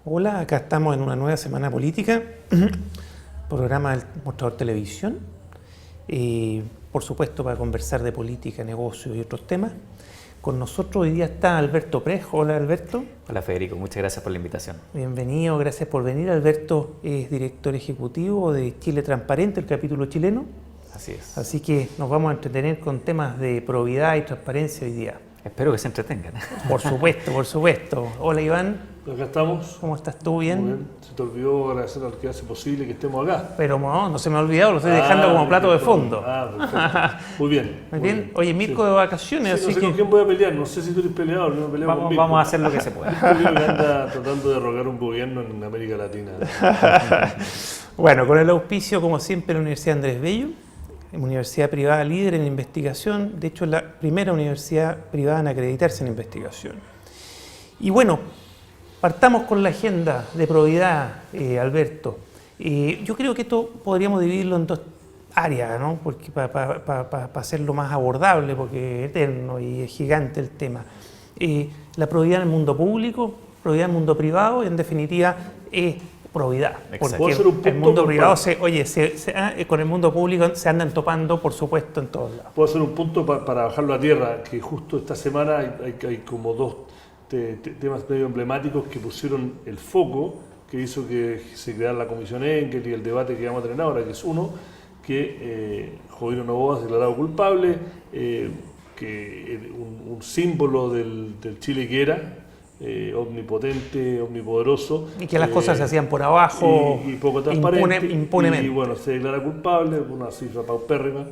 Hola, acá estamos en una nueva semana política, programa del Mostrador Televisión, por supuesto para conversar de política, negocios y otros temas. Con nosotros hoy día está Alberto Prej. Hola Alberto. Hola Federico, muchas gracias por la invitación. Bienvenido, gracias por venir. Alberto es director ejecutivo de Chile Transparente, el capítulo chileno. Así es. Así que nos vamos a entretener con temas de probidad y transparencia hoy día. Espero que se entretengan. Por supuesto, por supuesto. Hola Iván. Acá estamos. ¿Cómo estás tú? ¿Bien? Muy bien. Se te olvidó agradecer al que hace posible que estemos acá. Pero no se me ha olvidado, lo estoy dejando como plato de fondo. Perfecto. Muy bien. Muy bien. Oye, Mirko de vacaciones, Sí, así no sé que... con quién voy a pelear, no sé si tú eres peleador, no peleamos con Mirko. Vamos a hacer lo que se pueda. Mirko creo que anda tratando de derrocar un gobierno en América Latina. Bueno, con el auspicio, como siempre, de la Universidad Andrés Bello, universidad privada líder en investigación, de hecho, la primera universidad privada en acreditarse en investigación. Y bueno, partamos con la agenda de probidad, Alberto. Yo creo que esto podríamos dividirlo en dos áreas, ¿no? Porque para hacerlo más abordable, porque es eterno y es gigante el tema. La probidad en el mundo público, probidad en el mundo privado, y en definitiva es probidad. Porque el mundo privado, con el mundo público se andan topando, por supuesto, en todos lados. Puedo hacer un punto para bajarlo a tierra, que justo esta semana hay como dos temas medio emblemáticos que pusieron el foco, que hizo que se creara la Comisión Enkel y el debate que vamos a tener ahora, que es uno, que Jovino Novoa es declarado culpable, que un símbolo del Chile que era, omnipotente, omnipoderoso. Y que las cosas se hacían por abajo, y poco transparente. impunemente. Y bueno, se declara culpable, una cifra paupérrima,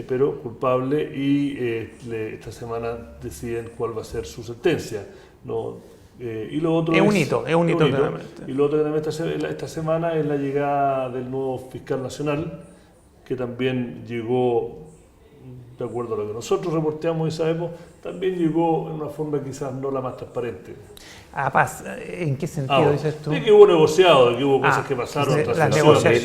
pero culpable, y esta semana deciden cuál va a ser su sentencia. ¿No? Y lo otro es un hito, claramente. Y lo otro que también esta semana es la llegada del nuevo fiscal nacional, que también llegó, de acuerdo a lo que nosotros reporteamos y sabemos, también llegó en una forma quizás no la más transparente. ¿En qué sentido dices tú? De que hubo negociado, de que hubo cosas que pasaron.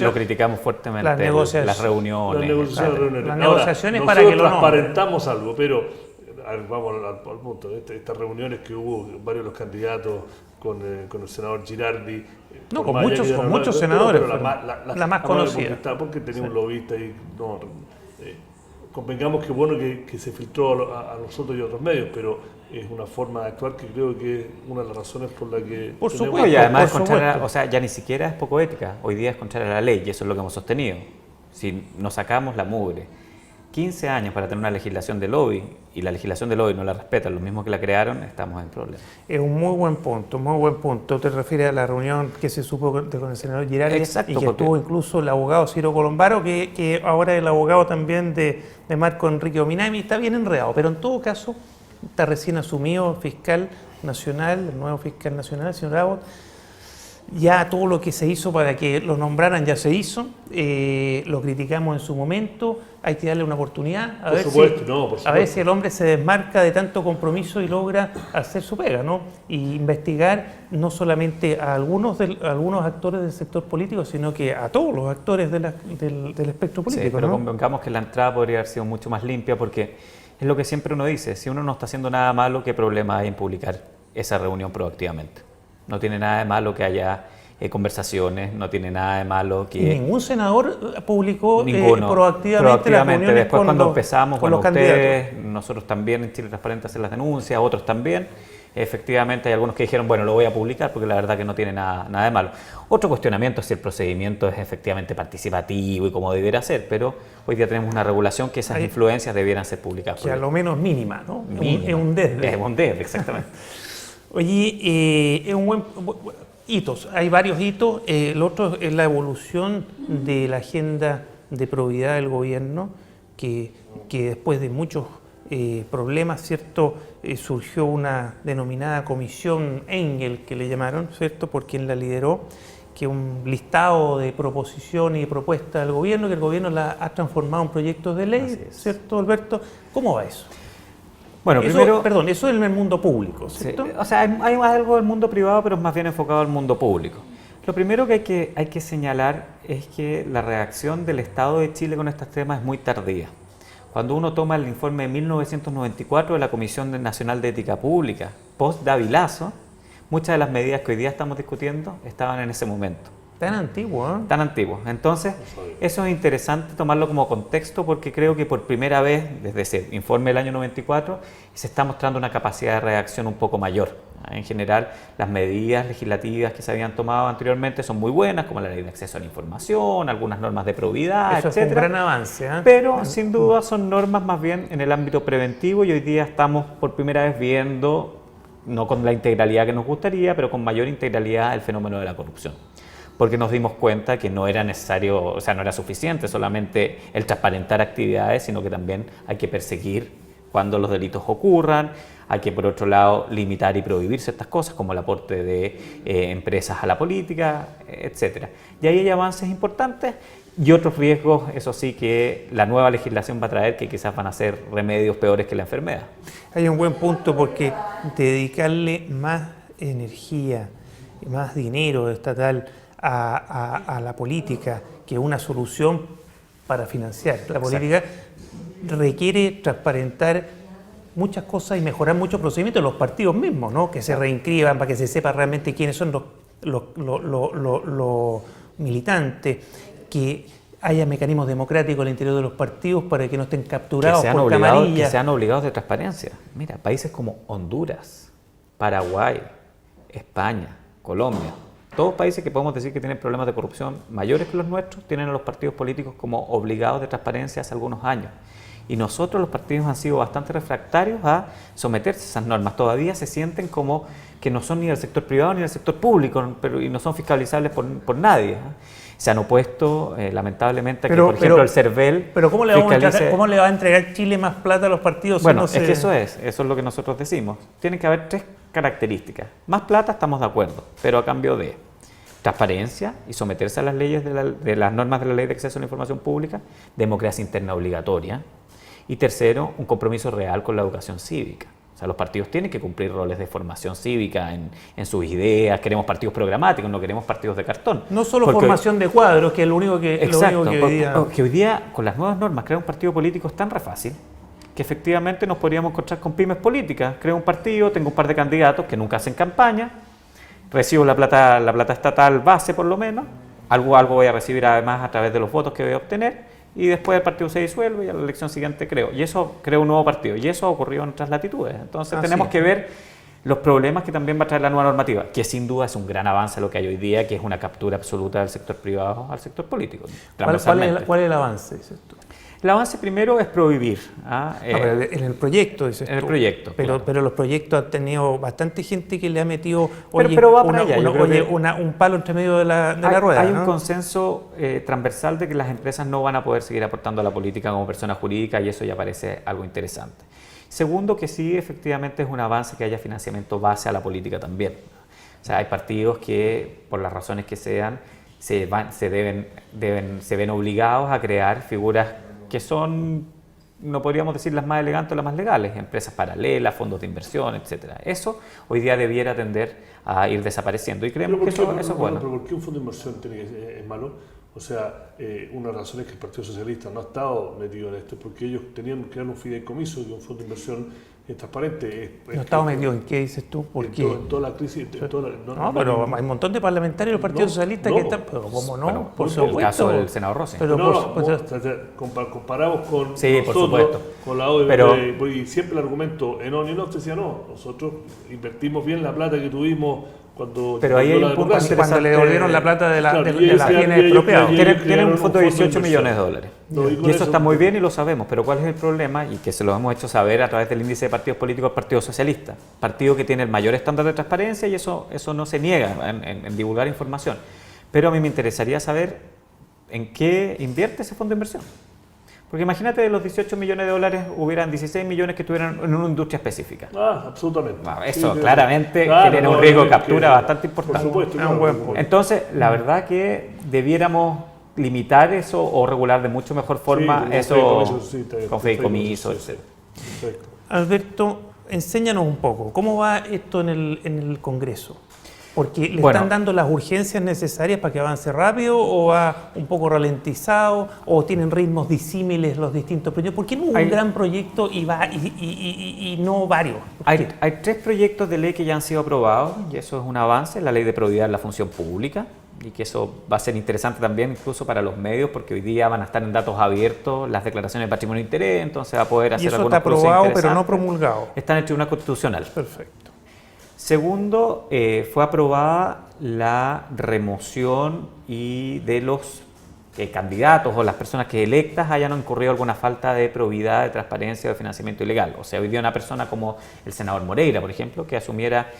Lo criticamos fuertemente. Las negociaciones. Las reuniones. Las negociaciones ahora, para que lo transparentamos algo, pero a ver, vamos al punto. Estas reuniones que hubo, varios de los candidatos con el senador Girardi. No, con muchos senadores, pero la más conocida. Porque tenía un lobista y no... convengamos que bueno que se filtró a nosotros y a otros medios, pero es una forma de actuar que creo que es una de las razones por la que... Por supuesto, y además ya ni siquiera es poco ética, hoy día es contraria a la ley, y eso es lo que hemos sostenido. Si nos sacamos la mugre 15 años para tener una legislación de lobby, y la legislación de lobby no la respetan los mismos que la crearon, estamos en problemas. Es un muy buen punto, muy buen punto. Te refieres a la reunión que se supo con el senador Girardi. Exacto, y que estuvo incluso el abogado Ciro Colombaro, que ahora es el abogado también de Marco Enrique Ominami, está bien enredado, pero en todo caso está recién asumido el fiscal nacional, el nuevo fiscal nacional, el señor Abbott. Ya todo lo que se hizo para que lo nombraran ya se hizo, lo criticamos en su momento, hay que darle una oportunidad a ver si el hombre se desmarca de tanto compromiso y logra hacer su pega, ¿no? Y investigar no solamente a algunos actores del sector político, sino que a todos los actores del espectro político. Sí, pero ¿no? convengamos que la entrada podría haber sido mucho más limpia, porque es lo que siempre uno dice, si uno no está haciendo nada malo, ¿qué problema hay en publicar esa reunión proactivamente? No tiene nada de malo que haya conversaciones, no tiene nada de malo que... Y ningún senador publicó proactivamente las reuniones. Después cuando empezamos, con los ustedes, candidatos. nosotros también en Chile Transparente hacen las denuncias, otros también. Efectivamente hay algunos que dijeron, bueno, lo voy a publicar porque la verdad que no tiene nada de malo. Otro cuestionamiento es si el procedimiento es efectivamente participativo y como debiera ser, pero hoy día tenemos una regulación que esas influencias debieran ser publicadas. Que a lo menos mínima, ¿no? Mínima. Es un desde. Es un desde, exactamente. Oye, es un buen... hitos, hay varios hitos. El otro es la evolución de la agenda de probidad del gobierno, que después de muchos problemas, ¿cierto? Surgió una denominada Comisión Engel, que le llamaron, ¿cierto? Por quien la lideró, que es un listado de proposiciones y propuestas del gobierno, que el gobierno la ha transformado en proyectos de ley, ¿cierto, Alberto? ¿Cómo va eso? Bueno, primero... Perdón, eso es en el mundo público, ¿cierto? Sí, o sea, hay algo del mundo privado, pero es más bien enfocado al mundo público. Lo primero que hay que señalar es que la reacción del Estado de Chile con estos temas es muy tardía. Cuando uno toma el informe de 1994 de la Comisión Nacional de Ética Pública, post-Davilazo, muchas de las medidas que hoy día estamos discutiendo estaban en ese momento. Tan antiguo, ¿eh? Tan antiguos. Entonces, eso es interesante tomarlo como contexto porque creo que por primera vez, desde ese informe del año 94, se está mostrando una capacidad de reacción un poco mayor. En general, las medidas legislativas que se habían tomado anteriormente son muy buenas, como la ley de acceso a la información, algunas normas de probidad, Eso etcétera. es un gran avance, ¿eh? Pero sin duda son normas más bien en el ámbito preventivo y hoy día estamos por primera vez viendo, no con la integralidad que nos gustaría, pero con mayor integralidad el fenómeno de la corrupción. Porque nos dimos cuenta que no era necesario, o sea, no era suficiente solamente el transparentar actividades, sino que también hay que perseguir cuando los delitos ocurran, hay que, por otro lado, limitar y prohibir ciertas cosas, como el aporte de empresas a la política, etc. Y ahí hay avances importantes y otros riesgos, eso sí, que la nueva legislación va a traer, que quizás van a ser remedios peores que la enfermedad. Hay un buen punto porque dedicarle más energía y más dinero estatal a la política que una solución para financiar la política requiere transparentar muchas cosas y mejorar muchos procedimientos de los partidos mismos, ¿no? Que se reinscriban para que se sepa realmente quiénes son los militantes, que haya mecanismos democráticos al interior de los partidos para que no estén capturados por camarillas. Que sean obligados de transparencia. Mira, países como Honduras, Paraguay, España, Colombia, todos países que podemos decir que tienen problemas de corrupción mayores que los nuestros, tienen a los partidos políticos como obligados de transparencia hace algunos años. Y nosotros, los partidos, han sido bastante refractarios a someterse a esas normas. Todavía se sienten como que no son ni del sector privado ni del sector público, y no son fiscalizables por nadie. Se han opuesto, lamentablemente, a que, por ejemplo, el CERVEL Pero ¿cómo le va a entregar Chile más plata a los partidos? Bueno, si no es que eso es lo que nosotros decimos. Tienen que haber 3 características. Más plata, estamos de acuerdo, pero a cambio de transparencia y someterse a las leyes de las normas de la Ley de Acceso a la Información Pública, democracia interna obligatoria, y tercero, un compromiso real con la educación cívica. O sea, los partidos tienen que cumplir roles de formación cívica en sus ideas. Queremos partidos programáticos, no queremos partidos de cartón. No solo formación de cuadros, que es lo único que, exacto, que hoy día, con las nuevas normas, crear un partido político es tan re fácil que efectivamente nos podríamos encontrar con pymes políticas. Creo un partido, tengo un par de candidatos que nunca hacen campaña, recibo la plata estatal base por lo menos, algo voy a recibir además a través de los votos que voy a obtener, y después el partido se disuelve y a la elección siguiente creo un nuevo partido, y eso ha ocurrido en otras latitudes. Entonces tenemos que ver los problemas que también va a traer la nueva normativa, que sin duda es un gran avance lo que hay hoy día, que es una captura absoluta del sector privado al sector político. ¿Cuál es el avance, dices tú? El avance primero es prohibir. Pero en el proyecto, dices En el tú. proyecto. Pero los proyectos han tenido bastante gente que le ha metido pero va para allá. un palo entre medio de la rueda. Hay ¿no? un consenso transversal de que las empresas no van a poder seguir aportando a la política como persona jurídica, y eso ya parece algo interesante. Segundo, que sí, efectivamente es un avance que haya financiamiento base a la política también. O sea, hay partidos que, por las razones que sean, se ven obligados a crear figuras que son, no podríamos decir las más elegantes o las más legales, empresas paralelas, fondos de inversión, etcétera. Eso hoy día debiera tender a ir desapareciendo, y creemos que eso es bueno. Pero ¿por qué un fondo de inversión es malo? O sea, una de las razones que el Partido Socialista no ha estado metido en esto es porque ellos tenían que crear un fideicomiso, que un fondo de inversión transparente. ¿No estaba metido en qué dices tú? ¿Por qué? En toda la crisis. Pero hay un montón de parlamentarios del Partido Socialista que están. Pero ¿cómo no? Bueno, por supuesto. El caso del senador Rossi. Comparamos con sí, por supuesto. Con la OEB, pero, y siempre el argumento en ONU y no, decía no, nosotros invertimos bien la plata que tuvimos cuando hay un punto cuando le devolvieron la plata de las bienes expropiados. Tienen un fondo de 18 millones de dólares. Y eso está muy bien y lo sabemos, pero ¿cuál es el problema? Y que se lo hemos hecho saber a través del índice de partidos políticos del Partido Socialista, partido que tiene el mayor estándar de transparencia, y eso no se niega en divulgar información. Pero a mí me interesaría saber en qué invierte ese fondo de inversión. Porque imagínate, de los 18 millones de dólares hubieran 16 millones que estuvieran en una industria específica. Absolutamente. Eso claramente genera un riesgo de captura bastante importante. Por supuesto. Entonces, la verdad que debiéramos limitar eso o regular de mucho mejor forma eso con fideicomiso, etc. Alberto, enséñanos un poco, ¿cómo va esto en el Congreso? Porque le Bueno. están dando las urgencias necesarias para que avance rápido, o va un poco ralentizado, o tienen ritmos disímiles los distintos proyectos. ¿Por qué no un gran proyecto y no varios? Hay 3 proyectos de ley que ya han sido aprobados y eso es un avance, la ley de probidad en la función pública, y que eso va a ser interesante también incluso para los medios, porque hoy día van a estar en datos abiertos las declaraciones de patrimonio de interés, entonces va a poder hacer Y eso algunos está cruces aprobado, pero no interesantes. promulgado. Está en el Tribunal Constitucional. Perfecto. Segundo, fue aprobada la remoción y de los candidatos o las personas que electas hayan incurrido alguna falta de probidad, de transparencia o de financiamiento ilegal. O sea, hoy día una persona como el senador Moreira, por ejemplo, que asumiera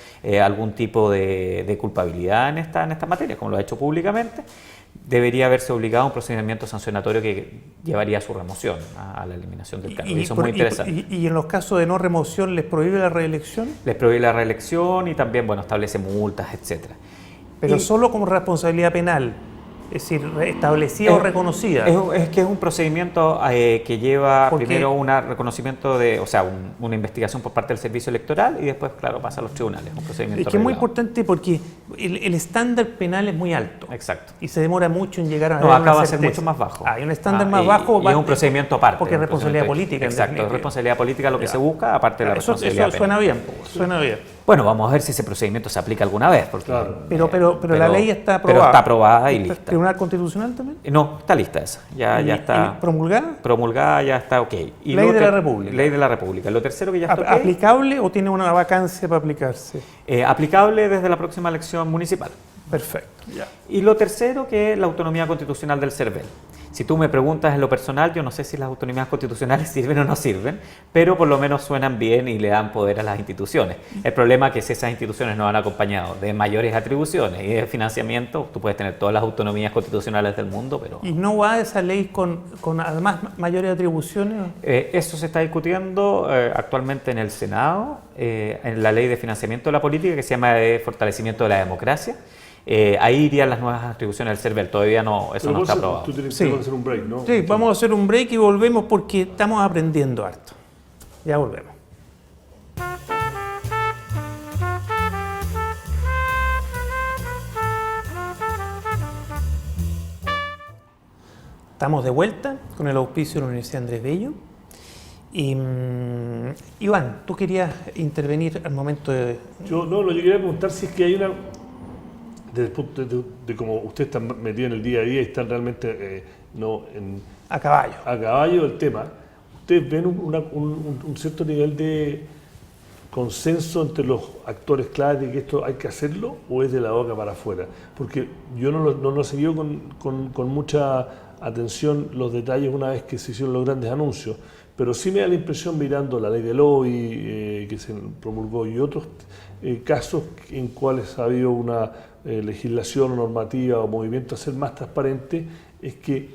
algún tipo de culpabilidad en esta materia, como lo ha hecho públicamente, debería haberse obligado a un procedimiento sancionatorio que llevaría a su remoción, a la eliminación del cargo. Y eso es muy interesante. Y en los casos de no remoción, ¿les prohíbe la reelección? Les prohíbe la reelección y también, bueno, establece multas, etcétera. Pero Y- solo como responsabilidad penal, es decir, establecida o reconocida. Es que es un procedimiento que lleva Porque- primero un reconocimiento una investigación por parte del servicio electoral y después, claro, pasa a los tribunales. Un procedimiento Es que es muy regulado. importante porque el estándar penal es muy alto. Exacto. Y se demora mucho en llegar a No, una acá va a ser certeza. mucho más bajo. Hay un estándar Ah, más bajo. y es un procedimiento aparte. Porque es un responsabilidad procedimiento- política. en Exacto, es definitiva. responsabilidad política lo que Ya. se busca, aparte de la Eso responsabilidad suena penal. bien, suena bien. Bueno, vamos a ver si ese procedimiento se aplica alguna vez. Porque, Claro. Pero la ley está aprobada. Pero está aprobada y lista. ¿Tribunal Constitucional también? No, está lista esa. Ya está. ¿Y promulgada? Promulgada, ya está ok. Y Ley lo de la ter- República. Ley de la República. Lo tercero que ya está ok, ¿Aplicable o tiene una vacancia para aplicarse? aplicable desde la próxima elección municipal. Perfecto. Ya. Y lo tercero que es la autonomía constitucional del CERVEL. Si tú me preguntas en lo personal, yo no sé si las autonomías constitucionales sirven o no sirven, pero por lo menos suenan bien y le dan poder a las instituciones. El problema es que si esas instituciones no van acompañadas de mayores atribuciones y de financiamiento, tú puedes tener todas las autonomías constitucionales del mundo, pero... ¿Y no va esa ley con además mayores atribuciones? Eso se está discutiendo actualmente en el Senado, en la ley de financiamiento de la política que se llama de fortalecimiento de la democracia. Ahí irían las nuevas atribuciones del CERVEL, todavía no, eso Pero no vos, está aprobado. Tú tienes Sí. que hacer un break, ¿no? Sí, vamos a hacer un break y volvemos porque estamos aprendiendo harto. Ya volvemos. Estamos de vuelta con el auspicio de la Universidad Andrés Bello. Y, Iván, tú querías intervenir al momento de... Yo quería preguntar si es que hay una, desde el punto de cómo ustedes están metidos en el día a día y están realmente A caballo. a caballo del tema, ¿ustedes ven un cierto nivel de consenso entre los actores clave de que esto hay que hacerlo o es de la boca para afuera? Porque yo no lo he seguido con mucha atención los detalles una vez que se hicieron los grandes anuncios, pero sí me da la impresión mirando la ley del lobby que se promulgó y otros casos en cuales ha habido una legislación o normativa o movimiento a ser más transparente, es que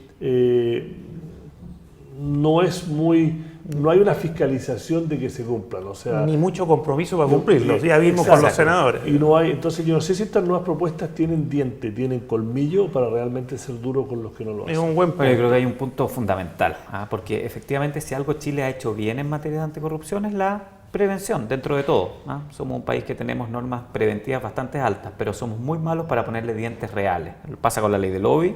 no hay una fiscalización de que se cumplan, o sea, Ni mucho compromiso para cumplirlos. Ya vimos con los exacto. senadores. Y no hay, entonces yo no sé si estas nuevas propuestas tienen diente, tienen colmillo para realmente ser duro con los que no lo Es hacen. un buen Bueno, punto. yo creo que hay un punto fundamental, porque efectivamente si algo Chile ha hecho bien en materia de anticorrupción es la prevención, dentro de todo. Somos un país que tenemos normas preventivas bastante altas, pero somos muy malos para ponerle dientes reales. Pasa con la ley del lobby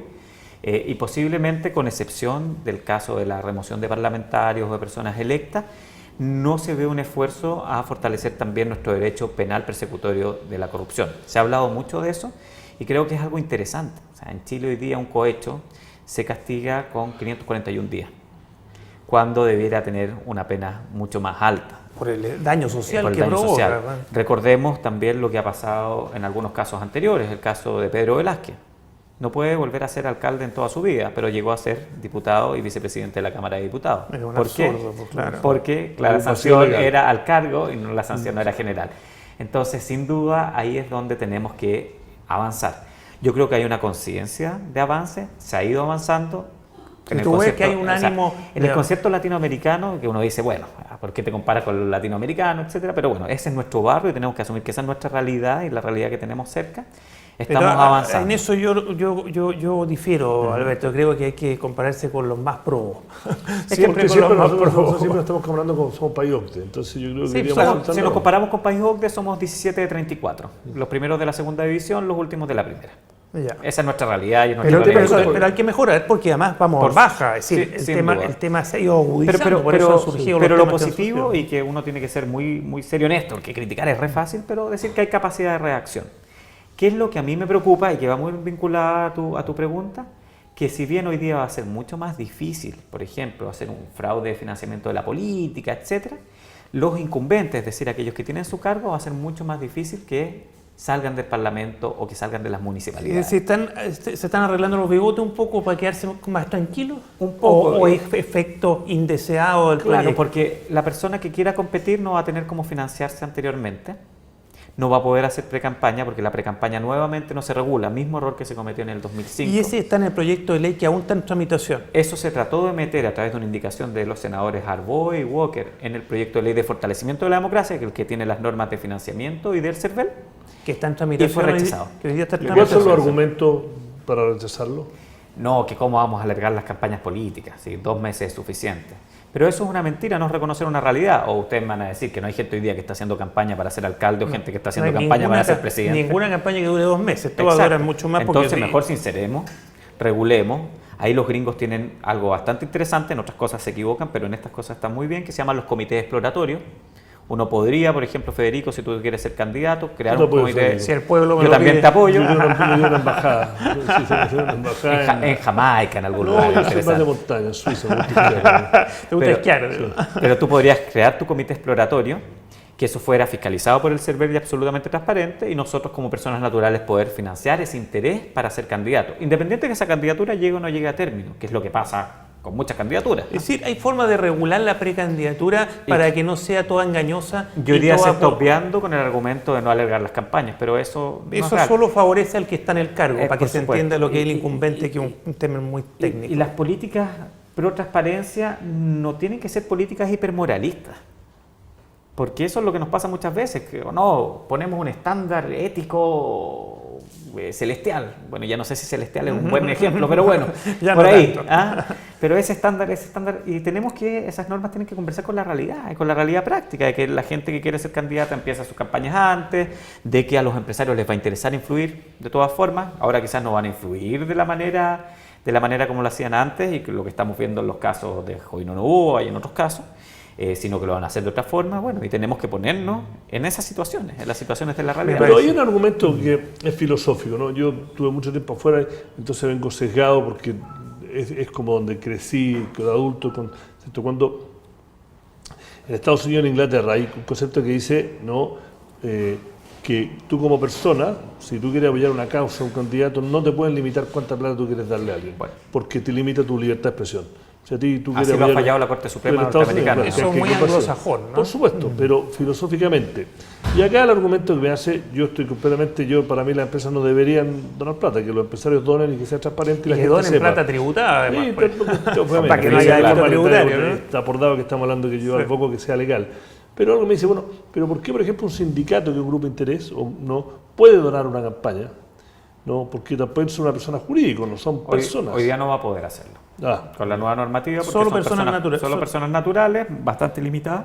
y posiblemente, con excepción del caso de la remoción de parlamentarios o de personas electas, no se ve un esfuerzo a fortalecer también nuestro derecho penal persecutorio de la corrupción. Se ha hablado mucho de eso y creo que es algo interesante. O sea, en Chile hoy día un cohecho se castiga con 541 días, cuando debiera tener una pena mucho más alta. Por el daño social Por el que daño provoca. social. ¿verdad? Recordemos también lo que ha pasado en algunos casos anteriores, el caso de Pedro Velázquez. No puede volver a ser alcalde en toda su vida, pero llegó a ser diputado y vicepresidente de la Cámara de Diputados. Es un ¿Por qué? absurdo, pues, claro. Porque la Ocupación sanción legal. era al cargo y no la sanción no era general. Entonces, sin duda, ahí es donde tenemos que avanzar. Yo creo que hay una conciencia de avance, se ha ido avanzando. Y tú ves que hay un ánimo en de- el concepto latinoamericano, que uno dice, bueno, ¿por qué te comparas con el latinoamericano, etcétera? Pero bueno, ese es nuestro barrio y tenemos que asumir que esa es nuestra realidad y la realidad que tenemos cerca. Estamos Pero, avanzando. En eso yo difiero, Alberto. Creo que hay que compararse con los más probos. Sí, Siempre porque con los más nosotros probos. siempre nos estamos comparando como somos país OCDE, entonces yo creo que Sí, deberíamos claro, avanzar Si nos luego. comparamos con país OCDE, somos 17 de 34. Los primeros de la segunda división, los últimos de la primera. Ya. Esa es nuestra realidad y es Pero, nuestra realidad. pero hay que mejorar porque además vamos Por- baja. Es decir, sí, sin duda. el tema se ha ido agudizando, por eso han surgido pero los lo temas que han positivo, surgido. y que uno tiene que ser muy serio en esto, porque criticar es re fácil, pero decir que hay capacidad de reacción. ¿Qué es lo que a mí me preocupa y que va muy vinculada a tu pregunta? Que si bien hoy día va a ser mucho más difícil, por ejemplo, hacer un fraude de financiamiento de la política, etcétera, los incumbentes, es decir, aquellos que tienen su cargo, va a ser mucho más difícil que salgan del Parlamento o que salgan de las municipalidades. ¿Se están arreglando los bigotes un poco para quedarse más tranquilos? Un poco. ¿O es efecto indeseado del Claro, proyecto? porque la persona que quiera competir no va a tener cómo financiarse anteriormente, no va a poder hacer pre-campaña porque la pre-campaña nuevamente no se regula, mismo error que se cometió en el 2005. Y ese está en el proyecto de ley que aún está en tramitación. Eso se trató de meter a través de una indicación de los senadores Arboe y Walker en el proyecto de ley de fortalecimiento de la democracia, que es el que tiene las normas de financiamiento y del CERVEL, Que está en tramitación. y fue rechazado. Que hoy día está en ¿Y cuáles son los tramitación. argumentos para rechazarlo? No, que cómo vamos a alargar las campañas políticas, ¿sí? 2 meses es suficiente. Pero eso es una mentira, no es reconocer una realidad. O ustedes van a decir que no hay gente hoy día que está haciendo campaña para ser alcalde o gente que está haciendo No hay campaña para ser ca- presidente. Ninguna campaña que dure 2 meses. Esto va a Exacto. durar mucho más. porque Entonces sí. mejor sinceremos, regulemos. Ahí los gringos tienen algo bastante interesante, en otras cosas se equivocan, pero en estas cosas están muy bien, que se llaman los comités exploratorios. Uno podría, por ejemplo, Federico, si tú quieres ser candidato, crear Yo te un apoyo, comité. Federico. Si el pueblo me Yo lo también pide. te apoyo. Yo quiero una embajada. Sí, se me hace una embajada En Jamaica, en algún No, lugar. yo soy más de interesante. montaña, en Suiza. me gusta esquiar. ¿Te gusta esquiar? Pero tú podrías crear tu comité exploratorio, que eso fuera fiscalizado por el CERVEL y absolutamente transparente, y nosotros como personas naturales poder financiar ese interés para ser candidato, independiente de que esa candidatura llegue o no llegue a término, que es lo que pasa con muchas candidaturas. Es decir, hay forma de regular la precandidatura para que no sea toda engañosa. Yo y iría toda se está obviando con el argumento de no alargar las campañas, pero eso no es Eso real. solo favorece al que está en el cargo, para que por se supuesto. entienda lo que es el Y- incumbente, que es un tema muy técnico. Y las políticas pro transparencia no tienen que ser políticas hipermoralistas. Porque eso es lo que nos pasa muchas veces, que no, ponemos un estándar ético celestial. Bueno, ya no sé si celestial es un buen ejemplo, pero bueno, Ya por no ahí. tanto. ¿Ah? Pero ese estándar, y esas normas tienen que conversar con la realidad, y con la realidad práctica, de que la gente que quiere ser candidata empieza sus campañas antes, de que a los empresarios les va a interesar influir de todas formas. Ahora quizás no van a influir de la manera como lo hacían antes, y que lo que estamos viendo en los casos de Joinonovo y en otros casos, sino que lo van a hacer de otra forma. Bueno, y tenemos que ponernos en esas situaciones, en las situaciones de la realidad. Pero hay un argumento que es filosófico, ¿no? Yo tuve mucho tiempo afuera, entonces vengo sesgado porque es como donde crecí, con adulto, ¿cierto? Cuando en Estados Unidos y en Inglaterra hay un concepto que dice, ¿no? Que tú como persona, si tú quieres apoyar una causa, un candidato, no te pueden limitar cuánta plata tú quieres darle a alguien, Bueno. porque te limita tu libertad de expresión. Si a ti tú Así quieres lo ha apoyar- fallado la Corte Suprema tú en Estados Unidos, norteamericana. Eso es muy ¿qué pasa? anglosajón, ¿no? Por supuesto, pero filosóficamente. Y acá el argumento que me hace, yo estoy completamente, para mí las empresas no deberían donar plata, que los empresarios donen y que sea transparente y la Y que gente donen sepa. plata tributada, además. Sí, pues. obviamente. Para que no Esa haya es la delito forma que tributario, ¿no? está acordado que estamos hablando que yo advoco que sea legal. Pero algo me dice, bueno, pero ¿por qué, por ejemplo, un sindicato que es un grupo de interés o no puede donar una campaña? No, porque tampoco son una persona jurídica, no son personas. Hoy día no va a poder hacerlo. Ah, Con la nueva normativa, porque Solo son personas naturales. Solo personas naturales, bastante limitadas,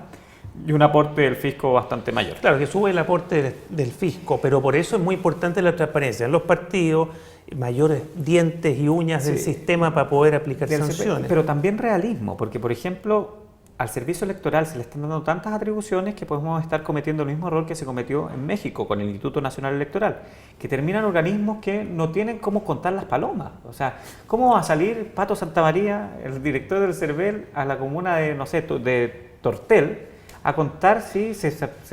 y un aporte del fisco bastante mayor. Claro, que sube el aporte del fisco, pero por eso es muy importante la transparencia en los partidos, mayores dientes y uñas del Sí. sistema para poder aplicar Del sanciones. Pero también realismo, porque por ejemplo, al servicio electoral se le están dando tantas atribuciones que podemos estar cometiendo el mismo error que se cometió en México con el Instituto Nacional Electoral, que terminan organismos que no tienen cómo contar las palomas. O sea, ¿cómo va a salir Pato Santamaría, el director del CERVEL, a la comuna de, no sé, de Tortel, a contar si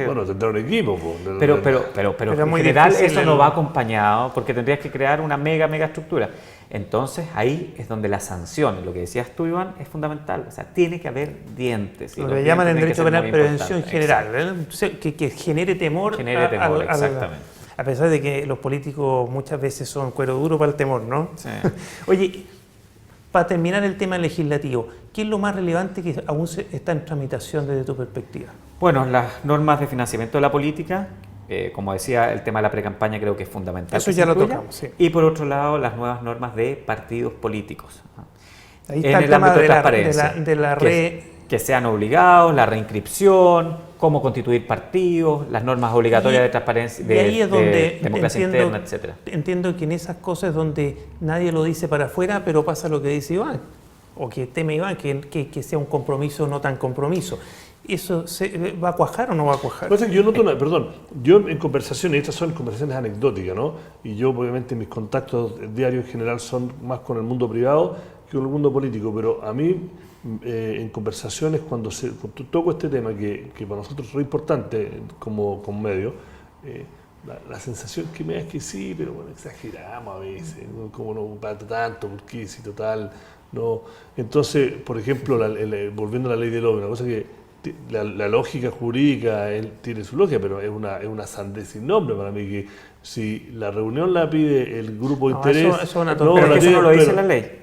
bueno, tendrá un equipo. pero Pero en muy general difícil eso el- no va acompañado porque tendrías que crear una mega estructura. Entonces ahí es donde la sanción, lo que decías tú, Iván, es fundamental. O sea, tiene que haber dientes. y Lo los que llaman en dientes derecho tienen que penal ser muy prevención importantes. general, ¿eh? Que genere temor. Genere temor, exactamente. A pesar de que los políticos muchas veces son cuero duro para el temor, ¿no? Sí. Oye, para terminar el tema legislativo, ¿qué es lo más relevante que aún está en tramitación desde tu perspectiva? Bueno, las normas de financiamiento de la política, Como decía, el tema de la precampaña creo que es fundamental. Eso ya lo tocamos, sí. Y por otro lado, las nuevas normas de partidos políticos. Ahí está el tema de la que sean obligados, la reinscripción, cómo constituir partidos, las normas obligatorias de transparencia, y ahí es donde de democracia interna, etc. Entiendo que en esas cosas donde nadie lo dice para afuera, pero pasa lo que dice Iván, o que teme Iván, que sea un compromiso o no tan compromiso. ¿Eso va a cuajar o no va a cuajar? Yo noto yo en conversaciones, estas son conversaciones anecdóticas, ¿no? Y yo obviamente mis contactos diarios en general son más con el mundo privado que con el mundo político, pero a mí en conversaciones cuando toco este tema que para nosotros es muy importante como medio, la sensación que me da es que sí, pero bueno, exageramos a veces, ¿no? Como no para tanto, porque si total, no. Entonces, por ejemplo, volviendo a la ley del lobby, una cosa que la lógica jurídica tiene su lógica, pero es una sandez sin nombre para mí, que si la reunión la pide el grupo de interés... Eso no lo dice la ley.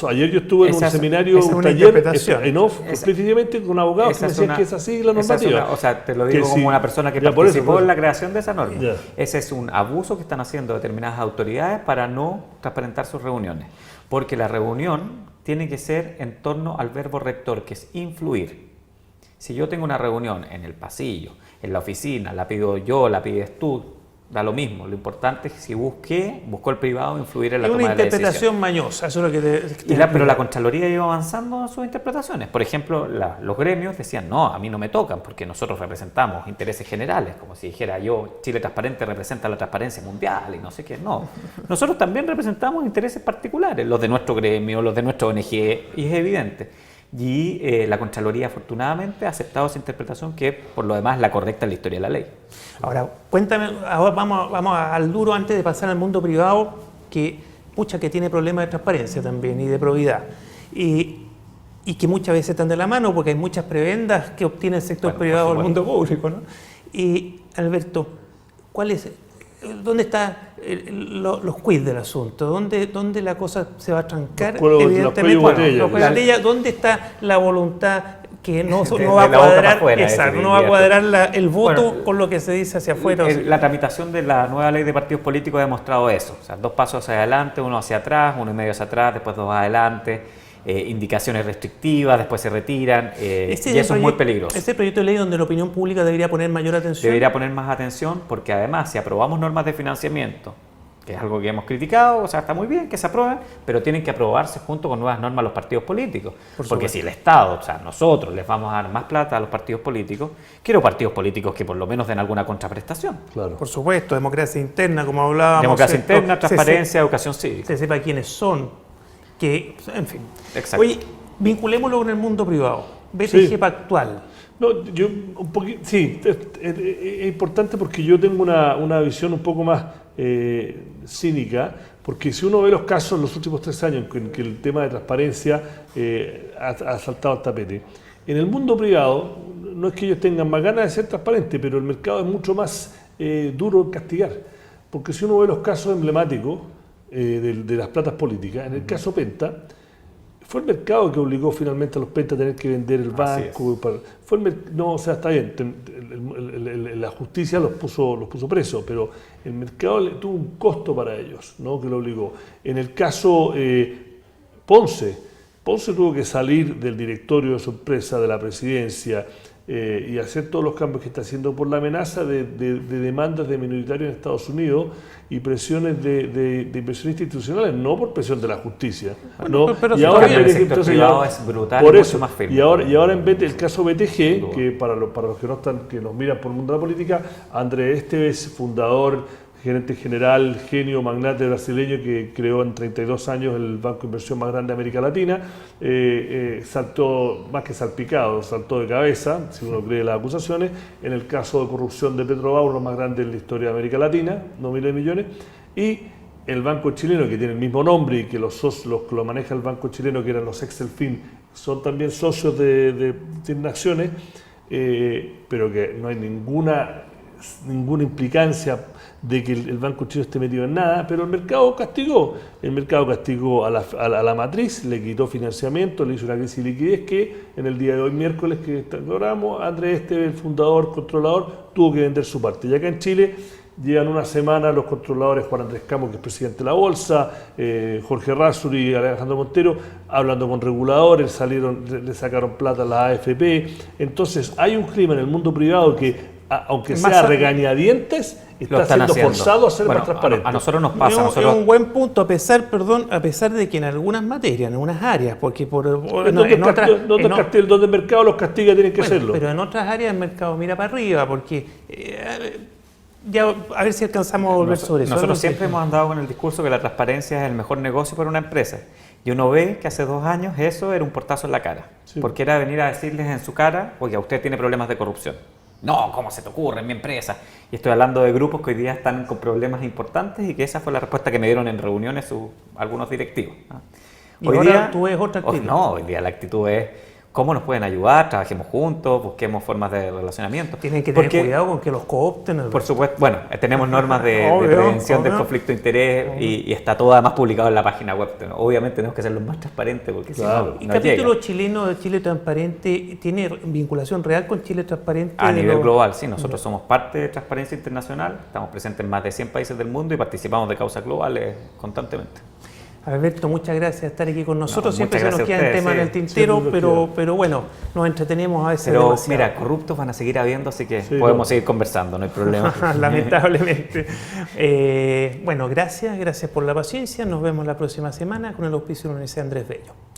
Ayer yo estuve en un seminario, un taller, en off, específicamente con abogados que me decían que es así la normativa. O sea, te lo digo como una persona que participó en la creación de esa norma. Ese es un abuso que están haciendo determinadas autoridades para no transparentar sus reuniones. Porque la reunión tiene que ser en torno al verbo rector, que es influir. Si yo tengo una reunión en el pasillo, en la oficina, la pido yo, la pides tú, da lo mismo. Lo importante es que si buscó el privado influir en la toma de la decisión. Es una interpretación mañosa, eso es lo que pero la Contraloría iba avanzando en sus interpretaciones. Por ejemplo, los gremios decían, no, a mí no me tocan porque nosotros representamos intereses generales, como si dijera yo, Chile Transparente representa la transparencia mundial y no sé qué. No, nosotros también representamos intereses particulares, los de nuestro gremio, los de nuestra ONG, y es evidente. Y la Contraloría afortunadamente ha aceptado esa interpretación que por lo demás es la correcta en la historia de la ley. Ahora, cuéntame, ahora vamos al duro antes de pasar al mundo privado, que tiene problemas de transparencia también y de probidad. Y que muchas veces están de la mano porque hay muchas prebendas que obtiene el sector privado del mundo público, ¿no? Y Alberto, ¿dónde están los quiz del asunto? ¿Dónde la cosa se va a trancar? Evidentemente, ¿dónde está la voluntad que no va a cuadrar, no va a cuadrar el voto con lo que se dice hacia afuera? La tramitación de la nueva ley de partidos políticos ha demostrado eso. O sea, 2 pasos hacia adelante, 1 hacia atrás, 1,5 hacia atrás, después 2 adelante. Indicaciones restrictivas, después se retiran, y eso es muy peligroso. Este proyecto de ley donde la opinión pública debería poner mayor atención. Debería poner más atención porque además si aprobamos normas de financiamiento, que es algo que hemos criticado, o sea, está muy bien que se aprueben, pero tienen que aprobarse junto con nuevas normas los partidos políticos. Porque si el Estado, o sea, nosotros les vamos a dar más plata a los partidos políticos, quiero partidos políticos que por lo menos den alguna contraprestación. Claro. Por supuesto, democracia interna, como hablábamos. Democracia interna, transparencia, educación cívica. Se sepa quiénes son. En fin. Exacto. Oye, vinculémoslo con el mundo privado. BTG Pactual. No, yo un poquito, sí, es importante porque yo tengo una visión un poco más cínica, porque si uno ve los casos en los últimos 3 años en que el tema de transparencia ha saltado al tapete, en el mundo privado no es que ellos tengan más ganas de ser transparentes, pero el mercado es mucho más duro en castigar, porque si uno ve los casos emblemáticos de las platas políticas, en el caso Penta, fue el mercado que obligó finalmente a los Penta a tener que vender el banco. No, o sea, está bien, la justicia los puso presos, pero el mercado tuvo un costo para ellos, ¿no? Que lo obligó. En el caso Ponce tuvo que salir del directorio de su empresa, de la presidencia, y hacer todos los cambios que está haciendo por la amenaza de demandas de minoritarios en Estados Unidos y presiones de inversionistas institucionales, no por presión de la justicia. Bueno, ¿no? Pero y ahora el sector privado es brutal, por eso, más firme. Y ahora en vez del caso BTG, que para los que no están, que nos miran por el mundo de la política, Andrés Esteves, fundador, gerente general, genio, magnate brasileño que creó en 32 años el banco de inversión más grande de América Latina, saltó, más que salpicado, saltó de cabeza, si uno cree las acusaciones, en el caso de corrupción de Petrobras, uno más grande en la historia de América Latina, no miles de millones, y el banco chileno, que tiene el mismo nombre y que los que lo maneja el banco chileno, que eran los Excelfin, son también socios tienen acciones, pero que no hay ninguna ninguna implicancia de que el Banco Chino esté metido en nada, pero el mercado castigó. El mercado castigó a la matriz, le quitó financiamiento, le hizo una crisis de liquidez que en el día de hoy, miércoles, que logramos, Andrés Esteve, el fundador, controlador, tuvo que vender su parte. Y acá en Chile llevan una semana los controladores, Juan Andrés Camo, que es presidente de la Bolsa, Jorge Razzuri y Alejandro Montero, hablando con reguladores, le sacaron plata a la AFP. Entonces hay un clima en el mundo privado que, aunque sea regañadientes, está siendo forzado a ser más transparente. A nosotros nos pasa. Es un buen punto, a pesar de que en algunas materias, en algunas áreas, porque donde el mercado los castiga tienen que hacerlo. Pero en otras áreas el mercado mira para arriba, porque ya a ver si alcanzamos a volver sobre eso. Nosotros siempre hemos andado con el discurso que la transparencia es el mejor negocio para una empresa. Y uno ve que hace 2 años eso era un portazo en la cara. Sí. Porque era venir a decirles en su cara, oye, usted tiene problemas de corrupción. No, ¿cómo se te ocurre en mi empresa? Y estoy hablando de grupos que hoy día están con problemas importantes y que esa fue la respuesta que me dieron en reuniones algunos directivos. Hoy día tú ves otra actitud. No, hoy día la actitud es cómo nos pueden ayudar, trabajemos juntos, busquemos formas de relacionamiento. Tienen que tener cuidado con que los coopten. Por supuesto, bueno, tenemos normas de prevención del conflicto de interés y está todo además publicado en la página web. Obviamente tenemos que ser lo más transparentes porque claro. ¿Y el capítulo chileno de Chile Transparente tiene vinculación real con Chile Transparente? A nivel global, sí. Nosotros somos parte de Transparencia Internacional, estamos presentes en más de 100 países del mundo y participamos de causas globales constantemente. Alberto, muchas gracias por estar aquí con nosotros. Siempre se nos quedan temas en el tintero, pero bueno, nos entretenemos a veces demasiado. Mira, corruptos van a seguir habiendo, así que podemos seguir conversando, no hay problema. Lamentablemente. Bueno, gracias por la paciencia. Nos vemos la próxima semana con el auspicio de la Universidad Andrés Bello.